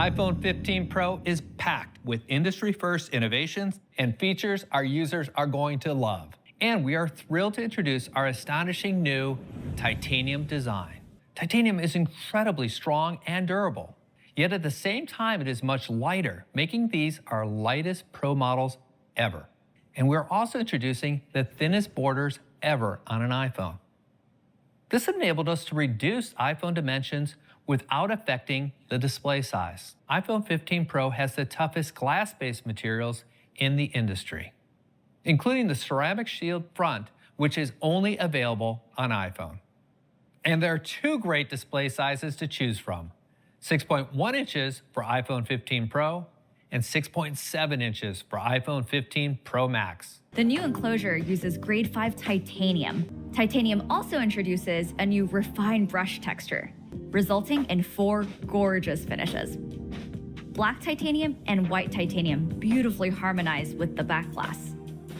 iPhone 15 Pro is packed with industry-first innovations and features our users are going to love. And we are thrilled to introduce our astonishing new titanium design. Titanium is incredibly strong and durable, yet at the same time it is much lighter, making these our lightest Pro models ever. And we're also introducing the thinnest borders ever on an iPhone. This enabled us to reduce iPhone dimensions without affecting the display size. iPhone 15 Pro has the toughest glass-based materials in the industry, including the ceramic shield front, which is only available on iPhone. And there are two great display sizes to choose from: 6.1 inches for iPhone 15 Pro and 6.7 inches for iPhone 15 Pro Max. The new enclosure uses grade 5 titanium. Titanium also introduces a new refined brush texture, resulting in 4 gorgeous finishes. Black titanium and white titanium beautifully harmonize with the back glass.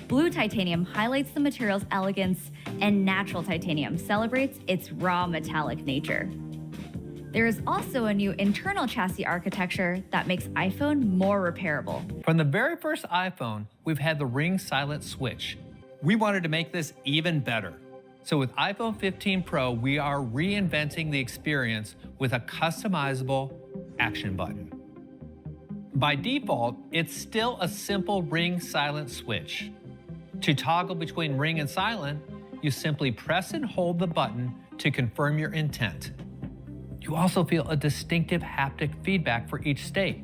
Blue titanium highlights the material's elegance, and natural titanium celebrates its raw metallic nature. There is also a new internal chassis architecture that makes iPhone more repairable. From the very first iPhone, we've had the ring silent switch. We wanted to make this even better. So with iPhone 15 Pro, we are reinventing the experience with a customizable action button. By default, it's still a simple ring silent switch. To toggle between ring and silent, you simply press and hold the button to confirm your intent. You also feel a distinctive haptic feedback for each state.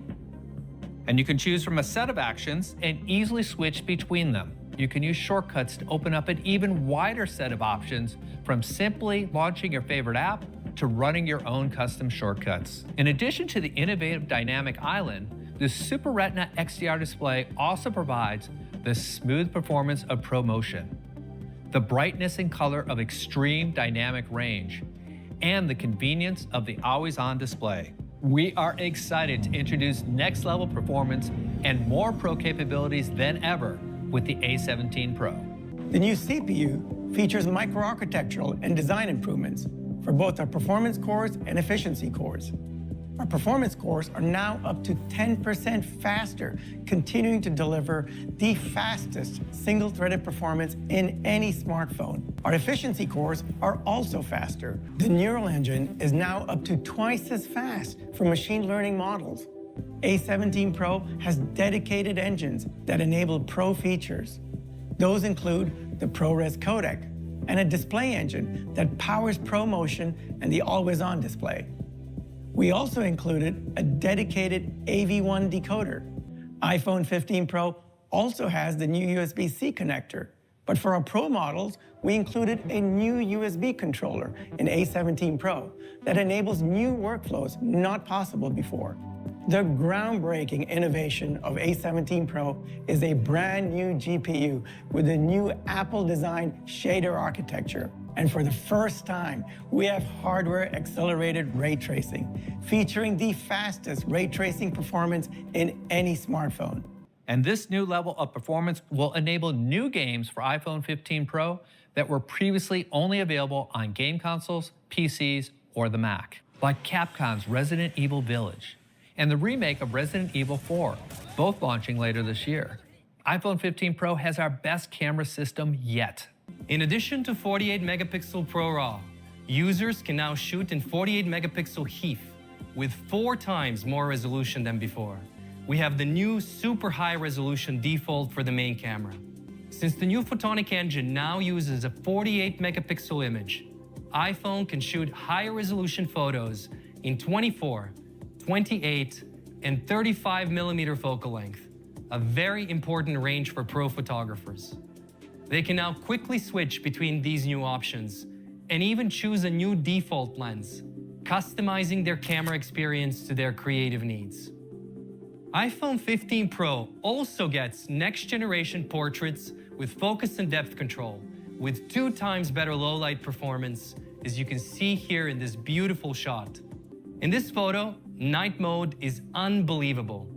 And you can choose from a set of actions and easily switch between them. You can use shortcuts to open up an even wider set of options, from simply launching your favorite app to running your own custom shortcuts. In addition to the innovative dynamic island, the Super Retina XDR display also provides the smooth performance of ProMotion, the brightness and color of extreme dynamic range, and the convenience of the always-on display. We are excited to introduce next-level performance and more Pro capabilities than ever with the A17 Pro. The new CPU features microarchitectural and design improvements for both our performance cores and efficiency cores. Our performance cores are now up to 10% faster, continuing to deliver the fastest single-threaded performance in any smartphone. Our efficiency cores are also faster. The neural engine is now up to twice as fast for machine learning models. A17 Pro has dedicated engines that enable Pro features. Those include the ProRes codec and a display engine that powers ProMotion and the always-on display. We also included a dedicated AV1 decoder. iPhone 15 Pro also has the new USB-C connector, but for our Pro models, we included a new USB controller in A17 Pro that enables new workflows not possible before. The groundbreaking innovation of A17 Pro is a brand new GPU with a new Apple-designed shader architecture. And for the first time, we have hardware-accelerated ray tracing, featuring the fastest ray tracing performance in any smartphone. And this new level of performance will enable new games for iPhone 15 Pro that were previously only available on game consoles, PCs, or the Mac, like Capcom's Resident Evil Village and the remake of Resident Evil 4, both launching later this year. iPhone 15 Pro has our best camera system yet. In addition to 48-megapixel Pro RAW, users can now shoot in 48-megapixel HEIF with 4 times more resolution than before. We have the new super high-resolution default for the main camera. Since the new photonic engine now uses a 48-megapixel image, iPhone can shoot higher-resolution photos in 24, 28, and 35-millimeter focal length, a very important range for pro photographers. They can now quickly switch between these new options and even choose a new default lens, customizing their camera experience to their creative needs. iPhone 15 Pro also gets next-generation portraits with focus and depth control, with 2 times better low-light performance, as you can see here in this beautiful shot. In this photo, night mode is unbelievable.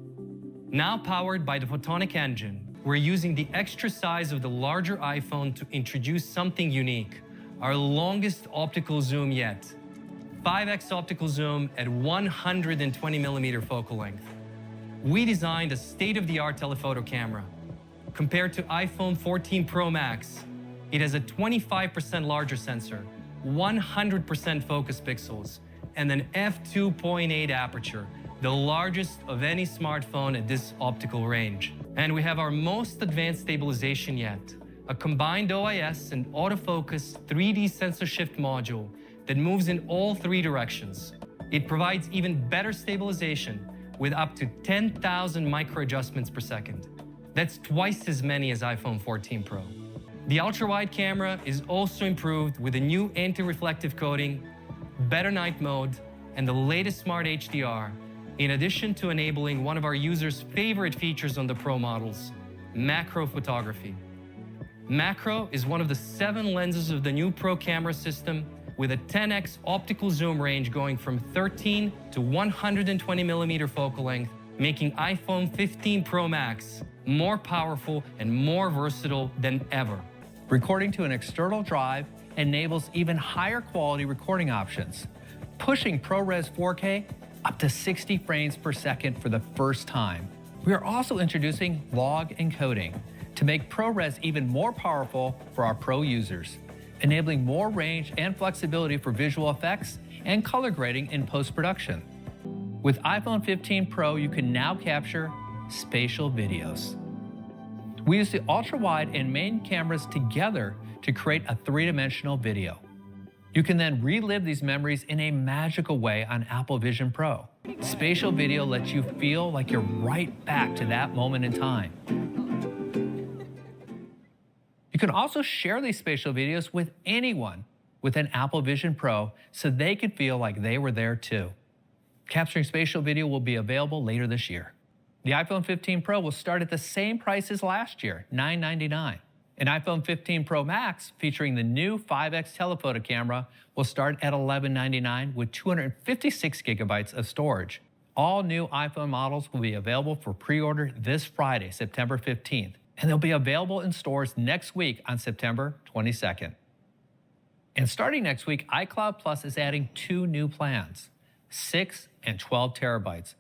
Now powered by the photonic engine, we're using the extra size of the larger iPhone to introduce something unique, our longest optical zoom yet. 5x optical zoom at 120mm focal length. We designed a state-of-the-art telephoto camera. Compared to iPhone 14 Pro Max, it has a 25% larger sensor, 100% focus pixels, and an f2.8 aperture, the largest of any smartphone at this optical range. And we have our most advanced stabilization yet, a combined OIS and autofocus 3D sensor shift module that moves in all three directions. It provides even better stabilization with up to 10,000 micro adjustments per second. That's twice as many as iPhone 14 Pro. The ultra-wide camera is also improved with a new anti-reflective coating, better night mode, and the latest smart HDR, in addition to enabling one of our users' favorite features on the Pro models, macro photography. Macro is one of the 7 lenses of the new Pro camera system with a 10x optical zoom range going from 13 to 120mm focal length, making iPhone 15 Pro Max more powerful and more versatile than ever. Recording to an external drive enables even higher quality recording options, pushing ProRes 4K up to 60 frames per second for the first time. We are also introducing log encoding to make ProRes even more powerful for our Pro users, enabling more range and flexibility for visual effects and color grading in post-production. With iPhone 15 Pro, you can now capture spatial videos. We use the ultra-wide and main cameras together to create a 3-dimensional video. You can then relive these memories in a magical way on Apple Vision Pro. Spatial video lets you feel like you're right back to that moment in time. You can also share these spatial videos with anyone with an Apple Vision Pro so they can feel like they were there too. Capturing spatial video will be available later this year. The iPhone 15 Pro will start at the same price as last year, $999. An iPhone 15 Pro Max featuring the new 5x telephoto camera will start at $1199 with 256 gigabytes of storage. All new iPhone models will be available for pre-order this Friday, September 15th, and they'll be available in stores next week on September 22nd. And starting next week, iCloud Plus is adding 2 new plans, 6 and 12 terabytes.